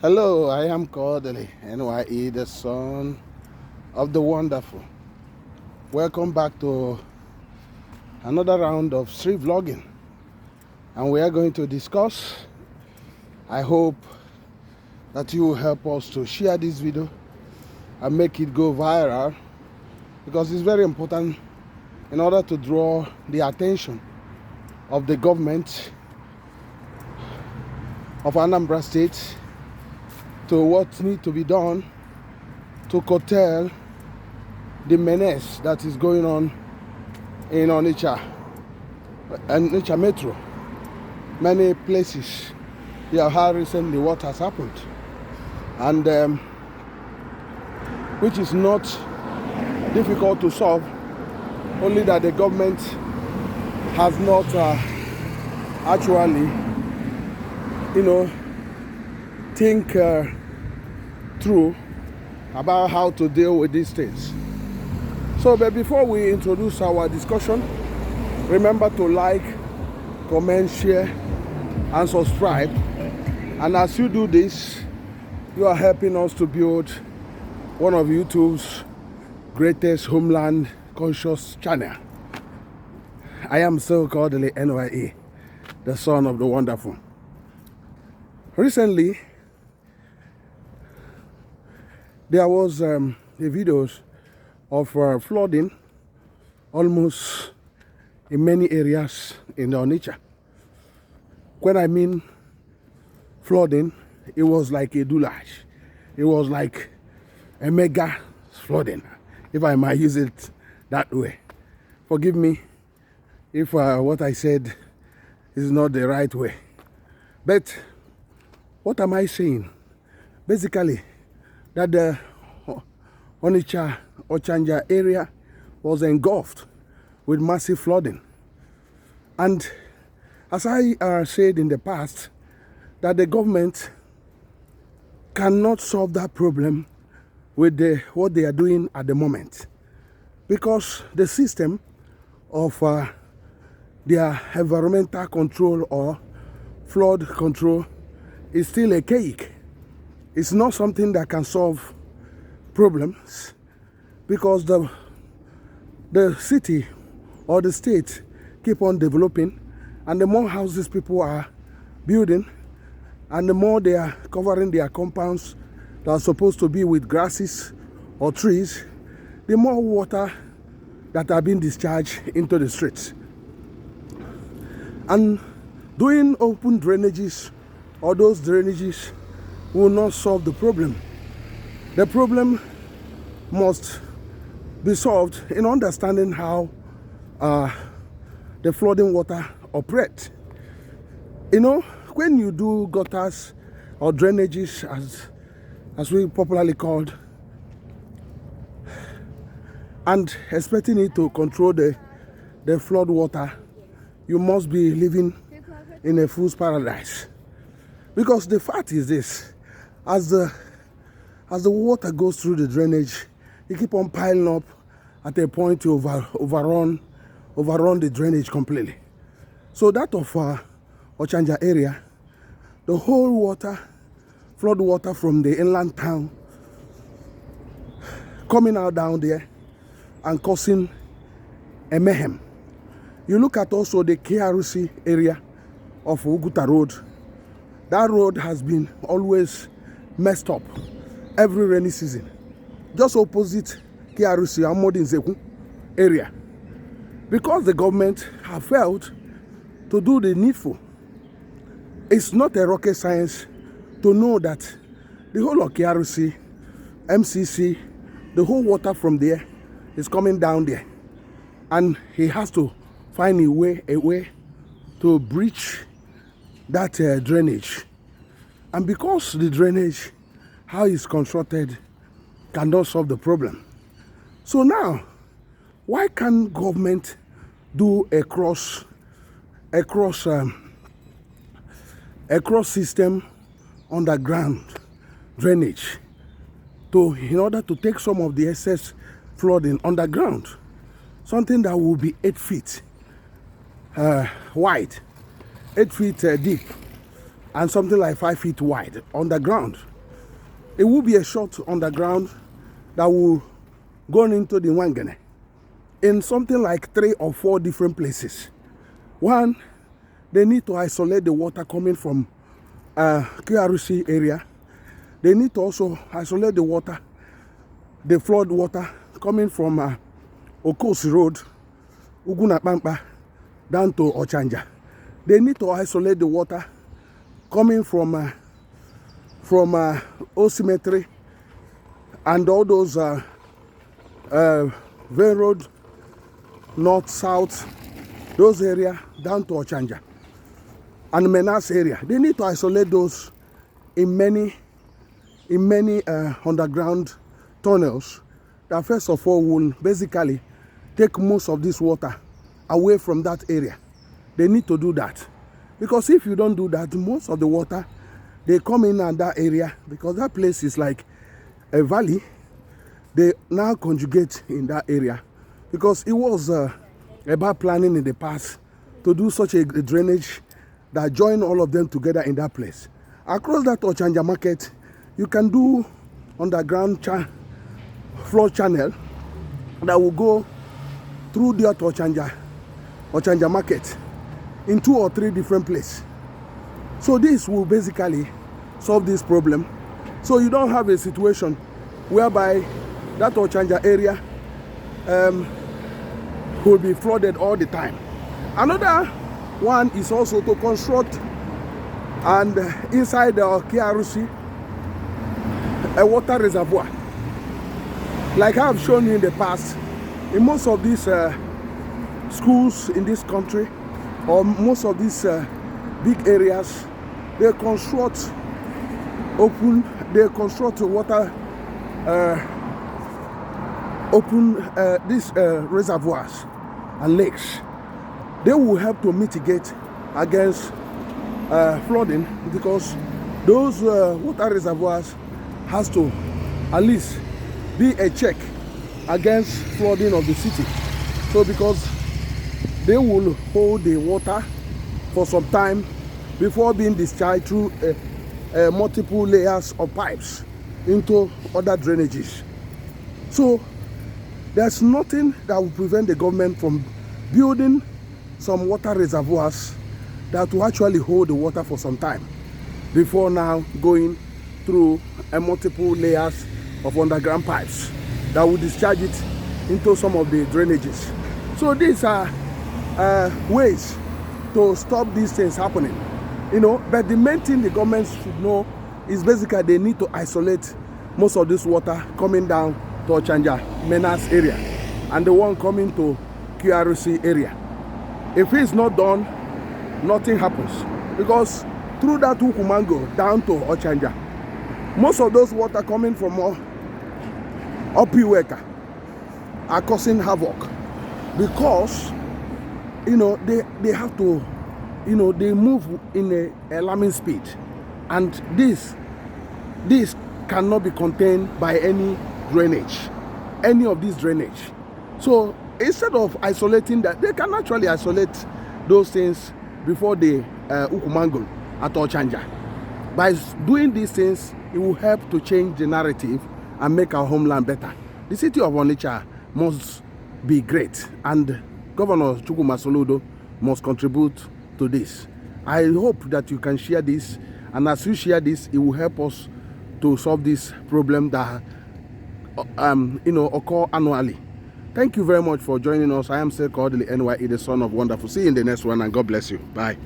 Hello, I am Kodili-nye, the son of the wonderful. Welcome back to another round of street vlogging, and we are going to discuss. I hope that you will help us to share this video and make it go viral, because it's very important in order to draw the attention of the government of Anambra State to what needs to be done to curtail the menace that is going on in Onitsha and Onitsha Metro. Many places, you have heard recently what has happened, and which is not difficult to solve, only that the government has not actually, think through about how to deal with these things. So, but before we introduce our discussion, remember to like, comment, share, and subscribe. And as you do this, you are helping us to build one of YouTube's greatest homeland conscious channel. I am so Kodili-nye, the son of the wonderful. Recently, there was the videos of flooding almost in many areas in Onitsha. When I mean flooding, it was like a douche. It was like a mega flooding, if I might use it that way. Forgive me if what I said is not the right way. But what am I saying? Basically, that the Onitsha Ochanja area was engulfed with massive flooding. And as I said in the past, that the government cannot solve that problem with what they are doing at the moment, because the system of their environmental control or flood control is still a cake. It's not something that can solve problems, because the city or the state keep on developing, and the more houses people are building, and the more they are covering their compounds that are supposed to be with grasses or trees, the more water that are being discharged into the streets. And doing open drainages or those drainages will not solve the problem. The problem must be solved in understanding how the flooding water operates. When you do gutters or drainages, as we popularly called, and expecting it to control the flood water, you must be living in a fool's paradise. Because the fact is this: as the water goes through the drainage, you keep on piling up at a point to overrun the drainage completely. So that of Ochanja area, the whole water, flood water from the inland town, coming out down there and causing a mayhem. You look at also the KRC area of Uguta Road. That road has been always messed up every rainy season, just opposite KRC Amodinzeku area, because the government have failed to do the needful. It's not a rocket science to know that the whole of KRC, MCC, the whole water from there is coming down there, and he has to find a way to breach that drainage. And because the drainage, how it's constructed, cannot solve the problem. So now, why can't government do a cross system underground drainage in order to take some of the excess flooding underground? Something that will be 8 feet wide, 8 feet deep, and something like 5 feet wide underground. It will be a short underground that will go into the Wangene in something like 3 or 4 different places. One, they need to isolate the water coming from QRC area. They need to also isolate the water, the flood water coming from Okosi Road, Ugunapampa, down to Ochanja. They need to isolate the water coming from Osimetry and all those Vein Road, north, south, those areas down to Ochanja and Menas area. They need to isolate those in many underground tunnels that first of all will basically take most of this water away from that area. They need to do that, because if you don't do that, most of the water they come in that area, because that place is like a valley. They now conjugate in that area, because it was about planning in the past to do such a drainage that join all of them together in that place. Across that Ochanja market, you can do underground flood channel that will go through the Ochanja market in 2 or 3 different places. So this will basically solve this problem. So you don't have a situation whereby that Ochanja area will be flooded all the time. Another one is also to construct and inside the KRC a water reservoir. Like I've shown you in the past, in most of these schools in this country, or most of these big areas, they construct water these reservoirs and lakes. They will help to mitigate against flooding, because those water reservoirs has to at least be a check against flooding of the city. So because they will hold the water for some time before being discharged through multiple layers of pipes into other drainages. So there's nothing that will prevent the government from building some water reservoirs that will actually hold the water for some time before now going through multiple layers of underground pipes that will discharge it into some of the drainages. So these are ways to stop these things happening, but the main thing the government should know is basically they need to isolate most of this water coming down to Ochanja, Menas area, and the one coming to QRC area. If it's not done, nothing happens, because through that Ukumango down to Ochanja, most of those water coming from Opiweka are causing havoc, because they have to they move in a alarming speed, and this cannot be contained by any of this drainage. So instead of isolating that, they can actually isolate those things before the Ukumango at Ochanja. By doing these things, it will help to change the narrative and make our homeland better. The city of Onitsha must be great, and Governor Gov.Soludo must contribute to this. I hope that you can share this, and as you share this, it will help us to solve this problem that occur annually. Thank you very much for joining us. I am still Kodili-nye, the son of wonderful. See you in the next one, and God bless you. Bye.